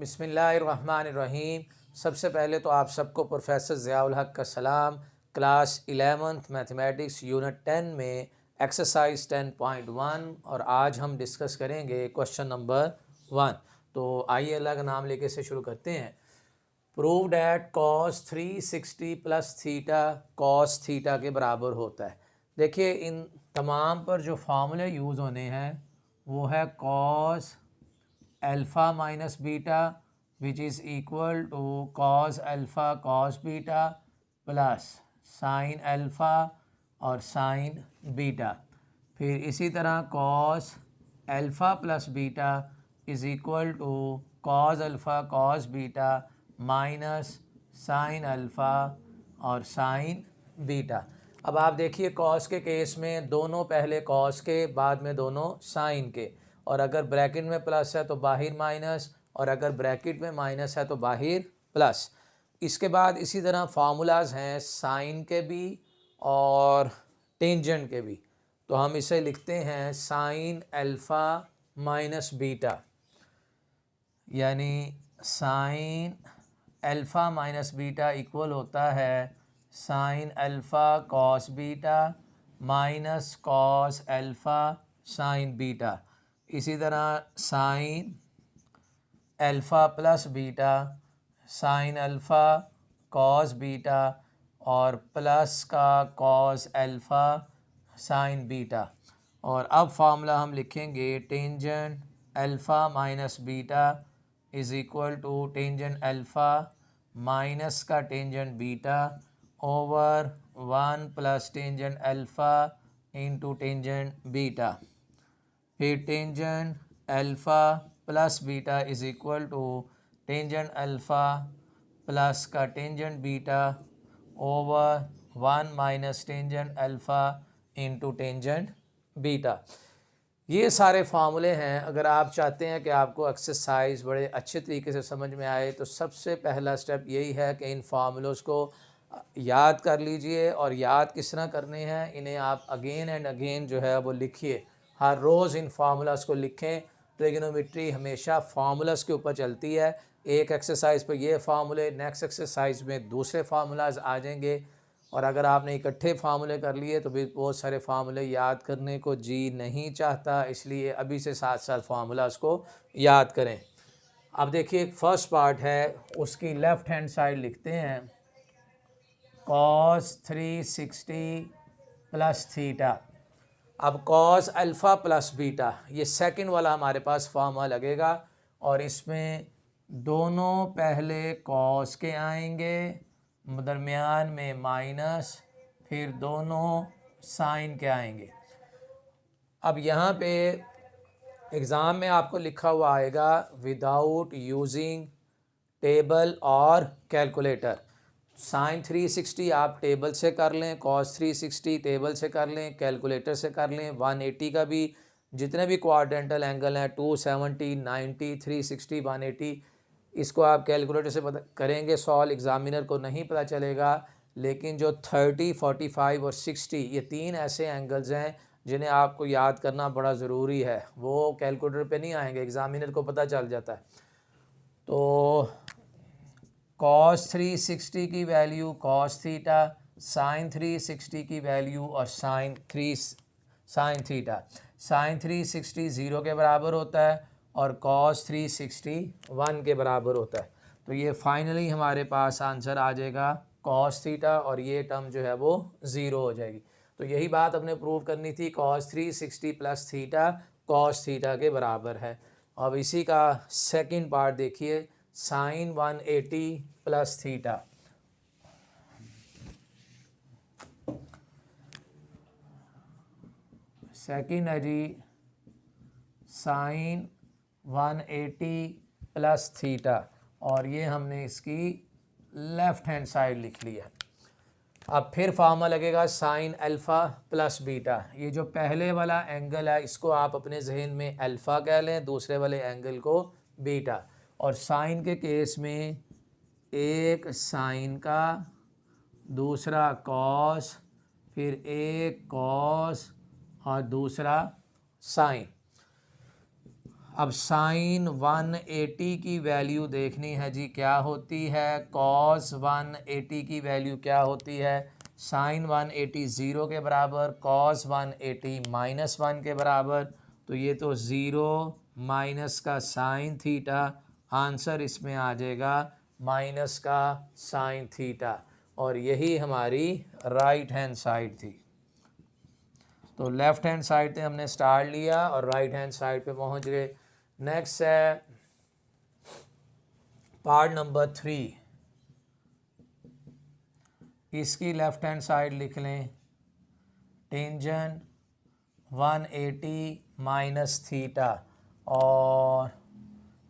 बिस्मिल्लाहिर्रहमानिर्रहीम। सबसे पहले तो आप सबको प्रोफेसर ज़ियाउल हक का सलाम। क्लास 11th मैथमेटिक्स यूनिट 10 में एक्सरसाइज 10.1 और आज हम डिस्कस करेंगे क्वेश्चन नंबर 1। तो आइए अल्लाह का नाम लेके से शुरू करते हैं। Prove that cos 360 plus theta cos theta के बराबर होता है। देखिए इन तमाम पर जो फार्मूले यूज़ होने हैं वो है cos alpha minus beta which is equal to cos alpha cos beta plus sine alpha और साइन बीटा। फिर इसी तरह cos alpha plus beta is equal to cos alpha cos beta minus sine alpha और sine beta. अब आप देखिए cos के case में दोनों पहले कॉस के बाद में दोनों साइन के, और अगर ब्रैकेट में प्लस है तो बाहर माइनस, और अगर ब्रैकेट में माइनस है तो बाहर प्लस। इसके बाद इसी तरह फार्मूलाज हैं साइन के भी और टेंजेंट के भी। तो हम इसे लिखते हैं साइन अल्फ़ा माइनस बीटा, यानी sine alpha minus beta equal होता है sine alpha cos beta minus cos alpha sine beta. इसी तरह sine alpha plus beta sine alpha cos beta और प्लस का कॉस अल्फ़ा साइन बीटा। और अब formula हम लिखेंगे tangent alpha minus beta is equal to tangent alpha minus का tangent beta over 1 plus tangent alpha into tangent beta. फिर tangent alpha plus beta is equal to tangent alpha plus का tangent beta over 1 minus tangent alpha into tangent beta. ये सारे फार्मूले हैं। अगर आप चाहते हैं कि आपको एक्सरसाइज बड़े अच्छे तरीके से समझ में आए तो सबसे पहला स्टेप यही है कि इन फार्मूलों को याद कर लीजिए। और याद किस तरह करने हैं, इन्हें आप अगेन एंड अगेन जो है वो लिखिए। हर रोज़ इन फार्मूलाज को लिखें। ट्रिग्नोमेट्री हमेशा फार्मूलाज के ऊपर चलती है। एक एक्सरसाइज पर ये फार्मूले, नेक्स्ट एक्सरसाइज में दूसरे फार्मूलाज आ जाएंगे। और अगर आपने इकट्ठे फार्मूले कर लिए तो भी बहुत सारे फार्मूले याद करने को जी नहीं चाहता, इसलिए अभी से साथ साथ फार्मूलाज को याद करें। अब देखिए फर्स्ट पार्ट है, उसकी लेफ़्ट हैंड साइड लिखते हैं कॉस 360 प्लस थीटा। अब कॉस अल्फ़ा प्लस बीटा, ये सेकंड वाला हमारे पास फार्मूला लगेगा और इसमें दोनों पहले कॉस के आएंगे, दरमियान में माइनस, फिर दोनों साइन के आएंगे। अब यहाँ पे एग्ज़ाम में आपको लिखा हुआ आएगा विदाउट यूजिंग टेबल और कैलकुलेटर। साइन 360 आप टेबल से कर लें, कॉस 360 टेबल से कर लें, कैलकुलेटर से कर लें। 180 का भी जितने भी क्वाड्रेंटल एंगल हैं 270, 90, 360, 180, इसको आप कैलकुलेटर से पता करेंगे सॉल्व। एग्ज़ामिनर को नहीं पता चलेगा, लेकिन जो 30, 45 और 60 ये तीन ऐसे एंगल्स हैं जिन्हें आपको याद करना बड़ा ज़रूरी है। वो कैलकुलेटर पे नहीं आएंगे, एग्ज़ामिनर को पता चल जाता है। तो कॉस 360 की वैल्यू कॉस थीटा, साइन 360 की वैल्यू और साइन थीटा। साइन 360 0 के बराबर होता है और कॉस 360 1 के बराबर होता है। तो ये फाइनली हमारे पास आंसर आ जाएगा कॉस थीटा, और ये टर्म जो है वो 0 हो जाएगी। तो यही बात अपने प्रूव करनी थी, cos 360 plus theta cos theta के बराबर है। अब इसी का सेकंड पार्ट देखिए, साइन 180 प्लस थीटा। सेकंड है जी साइन 180 प्लस थीटा, और ये हमने इसकी लेफ़्ट हैंड साइड लिख लिया। अब फिर फार्मूला लगेगा साइन अल्फ़ा प्लस बीटा। ये जो पहले वाला एंगल है इसको आप अपने जहन में अल्फ़ा कह लें, दूसरे वाले एंगल को बीटा। और साइन के केस में एक साइन का, दूसरा कॉस, फिर एक कॉस और दूसरा साइन। अब साइन 180 की वैल्यू देखनी है जी, क्या होती है। कॉस 180 की वैल्यू क्या होती है। साइन 180 ज़ीरो के बराबर, कॉस 180 -1 के बराबर। तो ये तो ज़ीरो माइनस का साइन थीटा, आंसर इसमें आ जाएगा माइनस का साइन थीटा। और यही हमारी राइट हैंड साइड थी। तो लेफ़्ट हैंड साइड से हमने स्टार लिया और राइट हैंड साइड पे पहुंच गए। नेक्स्ट है पार्ट नंबर 3। इसकी लेफ़्ट हैंड साइड लिख लें, टेंजेंट 180 माइनस थीटा। और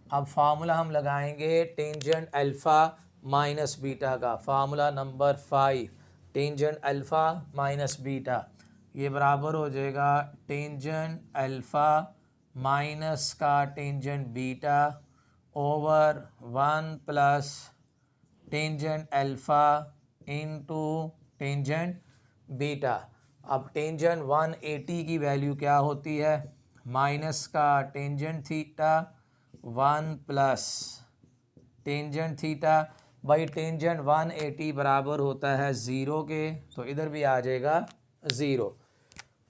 अब फार्मूला हम लगाएंगे टेंजेंट अल्फ़ा माइनस बीटा का, formula number 5, tangent alpha minus beta. ये बराबर हो जाएगा टेंजेंट अल्फ़ा माइनस का tangent beta over 1 plus tangent alpha into tangent beta. अब टेंजेंट 180 की वैल्यू क्या होती है, माइनस का tangent theta 1 plus tangent theta. भाई टेंजेंट 180 बराबर होता है ज़ीरो के, तो इधर भी आ जाएगा ज़ीरो।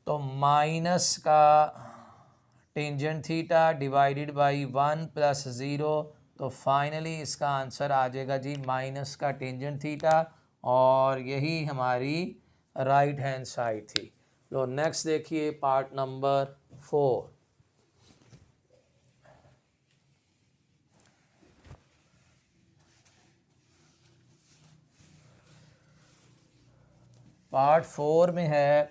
तो माइनस का tangent theta divided by 1 plus zero. तो फाइनली इसका आंसर आ जाएगा जी माइनस का टेंजेंट थीटा। और यही हमारी राइट हैंड साइड थी। लो नेक्स्ट देखिए पार्ट नंबर 4। पार्ट 4 में है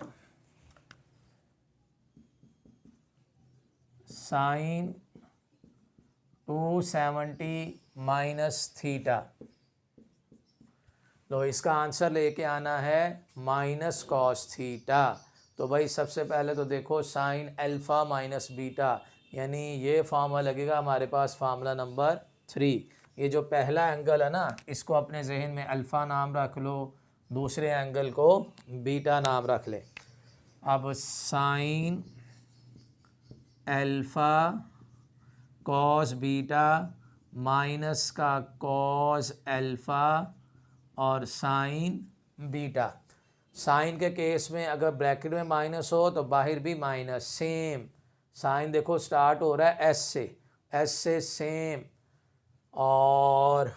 साइन 270 माइनस थीटा। तो इसका आंसर लेके आना है माइनस कॉस थीटा। तो भाई सबसे पहले तो देखो साइन अल्फ़ा माइनस बीटा, यानी ये फार्मूला लगेगा हमारे पास, फार्मूला नंबर 3। ये जो पहला एंगल है ना, इसको अपने जहन में अल्फ़ा नाम रख लो, दूसरे एंगल को बीटा नाम रख ले। अब sign alpha cos beta minus का कॉस अल्फ़ा और साइन बीटा। साइन के केस में अगर ब्रैकेट में माइनस हो तो बाहर भी माइनस, सेम। साइन देखो स्टार्ट हो रहा है एस से सेम, और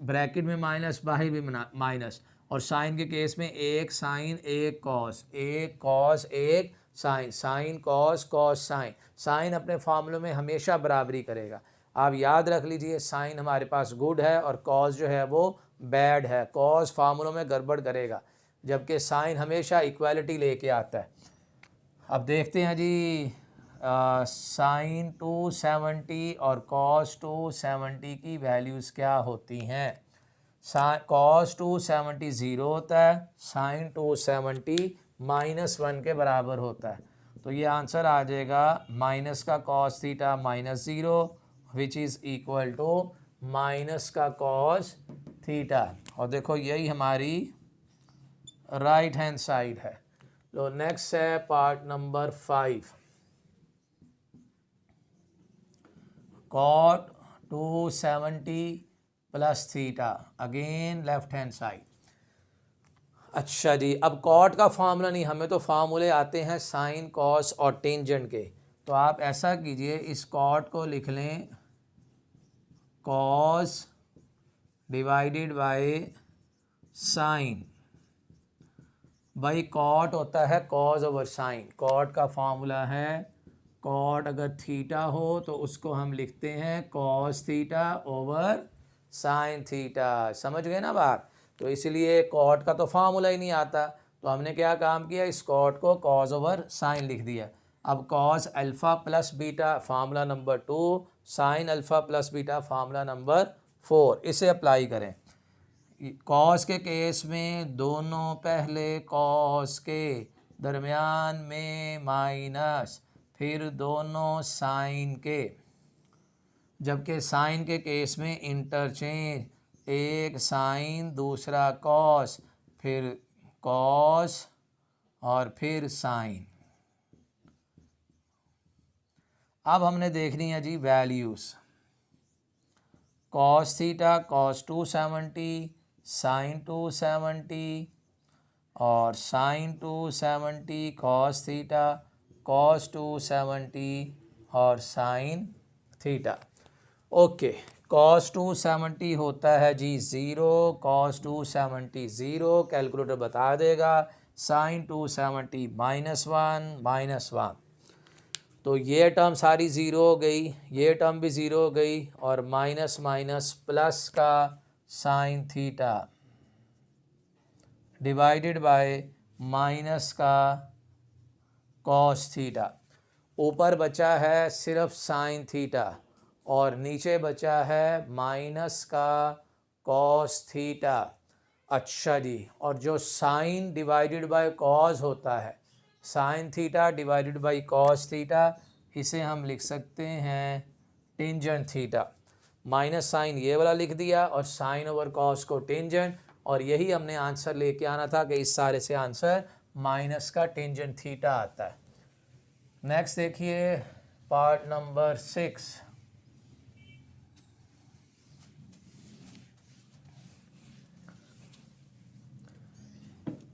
ब्रैकेट में माइनस, बाहर भी माइनस। और साइन के केस में एक साइन एक कॉस, एक कॉस एक sine, sine cos cos sine. Sine अपने फार्मूले में हमेशा बराबरी करेगा। आप याद रख लीजिए, साइन हमारे पास गुड है और कॉस जो है वो बैड है। कॉस फार्मूलों में गड़बड़ करेगा, जबकि साइन हमेशा इक्वालिटी लेके आता है। अब देखते हैं जी साइन 270 और कॉस 270 की वैल्यूज़ क्या होती हैं। कॉस 270 ज़ीरो होता है, साइन 270 -1 के बराबर होता है। तो ये आंसर आ जाएगा माइनस का cos theta minus zero, which is equal to minus का कॉस थीटा। और देखो यही हमारी राइट हैंड साइड है। तो नेक्स्ट है part number 5, cot 270 plus theta, again left hand side. अच्छा जी, अब कॉट का फार्मूला नहीं, हमें तो फार्मूले आते हैं साइन कॉस और टेंजेंट के। तो आप ऐसा कीजिए, इस कॉट को लिख लें कॉस डिवाइडेड बाय साइन। भाई कॉट होता है कॉस ओवर साइन। कॉट का फार्मूला है, कॉट अगर थीटा हो तो उसको हम लिखते हैं cos theta over sine theta. समझ गए ना बात। तो इसलिए कॉट का तो फार्मूला ही नहीं आता, तो हमने क्या काम किया, इस कॉट को कॉस ओवर साइन लिख दिया। अब cos alpha plus beta formula number 2, sign alpha plus beta formula number 4, इसे अप्लाई करें। कॉस के केस में दोनों पहले कॉस के, दरमियान में माइनस, फिर दोनों साइन के। जबकि साइन के केस में इंटरचेंज, एक साइन दूसरा कॉस, फिर कॉस और फिर साइन। अब हमने देखनी है जी values. Cos theta cos 270, sine 270 और साइन 270, कॉस थीटा कॉस 270 और साइन थीटा। ओके, कॉस 270 होता है जी 0, कॉस 270 0, कैलकुलेटर बता देगा। साइन 270 -1 तो ये टर्म सारी ज़ीरो हो गई, ये टर्म भी ज़ीरो हो गई, और माइनस माइनस प्लस का sine theta divided by minus का कॉस थीटा। ऊपर बचा है सिर्फ साइन थीटा और नीचे बचा है माइनस का कॉस थीटा। अच्छा जी, और जो साइन डिवाइडेड बाय कॉस होता है, sine theta divided by cos theta, इसे हम लिख सकते हैं टेंजेंट थीटा। माइनस साइन ये वाला लिख दिया और साइन ओवर कॉस को टेंजेंट, और यही हमने आंसर लेके आना था कि इस सारे से आंसर माइनस का टेंजेंट थीटा आता है। नेक्स्ट देखिए पार्ट नंबर 6।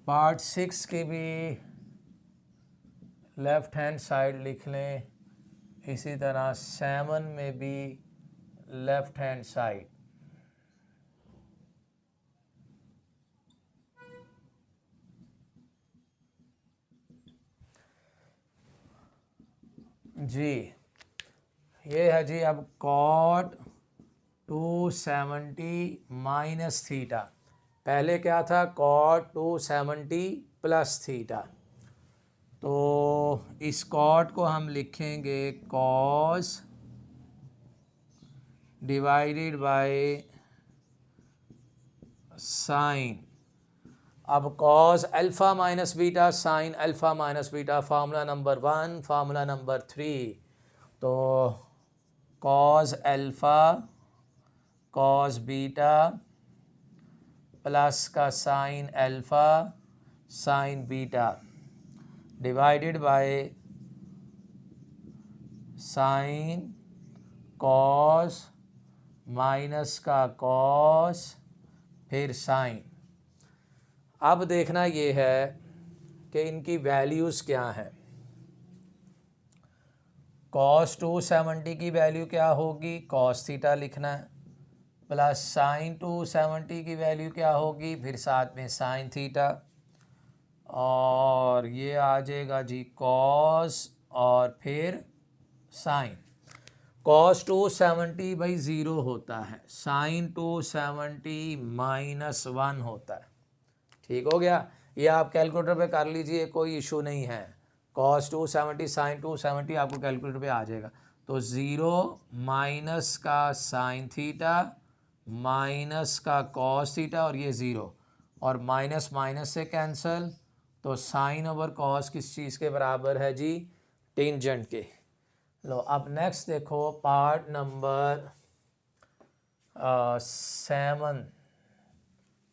पार्ट 6 की भी लेफ्ट हैंड साइड लिख लें, इसी तरह 7 में भी लेफ्ट हैंड साइड। जी ये है जी अब कॉट 270 माइनस थीटा। पहले क्या था, कॉट 270 प्लस थीटा। तो इस कॉट को हम लिखेंगे कॉस डिवाइडेड बाय साइन। अब cos alpha minus beta sine alpha minus beta, formula number 1, formula number 3। तो cos alpha cos beta plus का sine alpha sine beta divided by sine cos minus का cos फिर sine. अब देखना ये है कि इनकी वैल्यूज़ क्या हैं। कॉस 270 की वैल्यू क्या होगी, कॉस थीटा लिखना है, प्लस साइन 270 की वैल्यू क्या होगी, फिर साथ में साइन थीटा, और ये आ जाएगा जी कॉस और फिर साइन। कॉस 270 भाई 0 होता है, साइन 270 -1 होता है। ठीक हो गया, ये आप कैलकुलेटर पे कर लीजिए, कोई इशू नहीं है। कॉस 270 साइन 270 आपको कैलकुलेटर पे आ जाएगा। तो 0 माइनस का साइन थीटा माइनस का कॉस थीटा, और ये 0 और माइनस माइनस से कैंसल, तो साइन ओवर कॉस किस चीज़ के बराबर है जी, टेंजेंट के। लो अब नेक्स्ट देखो पार्ट नंबर 7,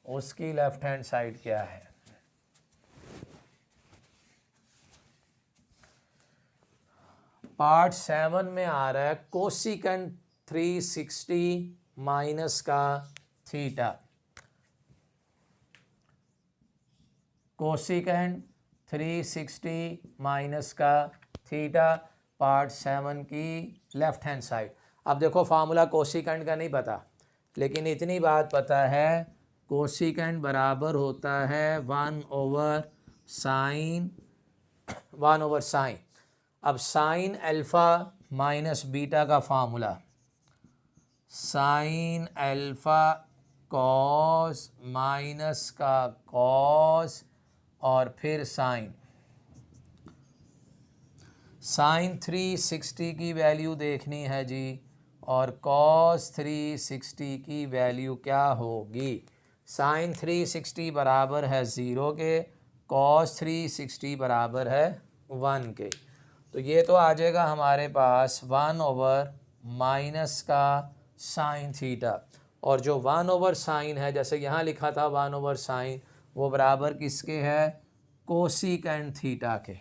उसकी लेफ्ट हैंड साइड क्या है। पार्ट 7 में आ रहा है कोसिकेंट 360 माइनस का थीटा। कोसिकेंट 360 माइनस का थीटा, पार्ट 7 की लेफ्ट हैंड साइड। अब देखो फार्मूला कोसिकेंट का नहीं पता, लेकिन इतनी बात पता है, कोसिकेंट बराबर होता है 1/साइन 1/साइन। अब साइन अल्फ़ा माइनस बीटा का formula, sign alpha cos minus का कॉस और फिर साइन। साइन 360 की वैल्यू देखनी है जी, और कॉस 360 की वैल्यू क्या होगी। साइन 360 बराबर है 0 के, कॉस 360 बराबर है 1 के। तो ये तो आ जाएगा हमारे पास 1/माइनस का साइन थीटा, और जो 1/साइन है, जैसे यहाँ लिखा था 1/साइन, वो बराबर किसके है, कोसिकेंट थीटा के।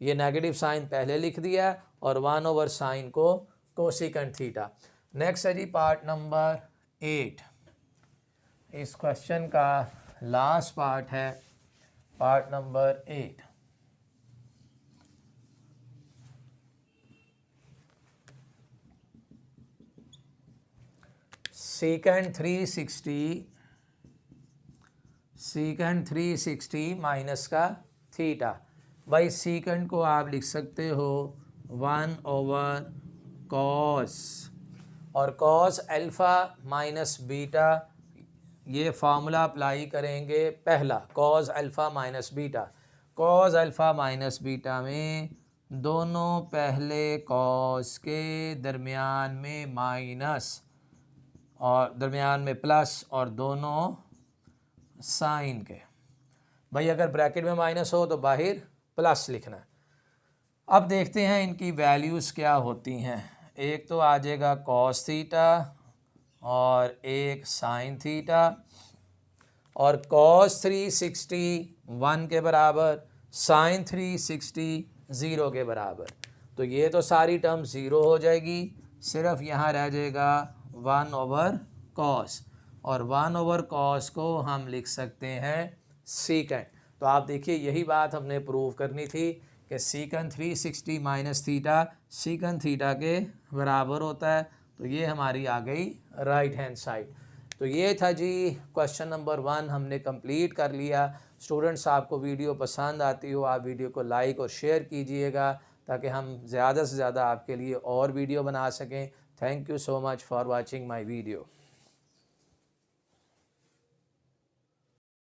ये नेगेटिव साइन पहले लिख दिया और 1/sin को कोसिकेंट थीटा। नेक्स्ट है जी पार्ट नंबर 8। इस क्वेश्चन का लास्ट पार्ट है पार्ट नंबर 8। सेकेंड 360 माइनस का थीटा। भाई सेकेंड को आप लिख सकते हो 1/cos, और cos अल्फ़ा माइनस बीटा, ये फार्मूला अप्लाई करेंगे पहला cos alpha minus beta. cos alpha minus beta में दोनों पहले cos के दरमियान में माइनस और दरमियान में प्लस और दोनों साइन के। भाई अगर ब्रैकेट में माइनस हो तो बाहर प्लस लिखना है। अब देखते हैं इनकी वैल्यूज़ क्या होती हैं। एक तो आ जाएगा cos थीटा और एक साइन थीटा, और cos 360 1 के बराबर, साइन 360 0 के बराबर। तो ये तो सारी टर्म ज़ीरो हो जाएगी, सिर्फ यहाँ रह जाएगा 1/cos, और 1/cos को हम लिख सकते हैं सीकेंट। तो आप देखिए यही बात हमने प्रूव करनी थी कि secant 360 minus theta secant theta के बराबर होता है। तो ये हमारी आ गई राइट हैंड साइड। तो ये था जी क्वेश्चन नंबर 1 हमने कंप्लीट कर लिया। स्टूडेंट्स, आपको वीडियो पसंद आती हो आप वीडियो को लाइक और शेयर कीजिएगा ताकि हम ज़्यादा से ज़्यादा आपके लिए और वीडियो बना सकें। Thank you so much for watching my video.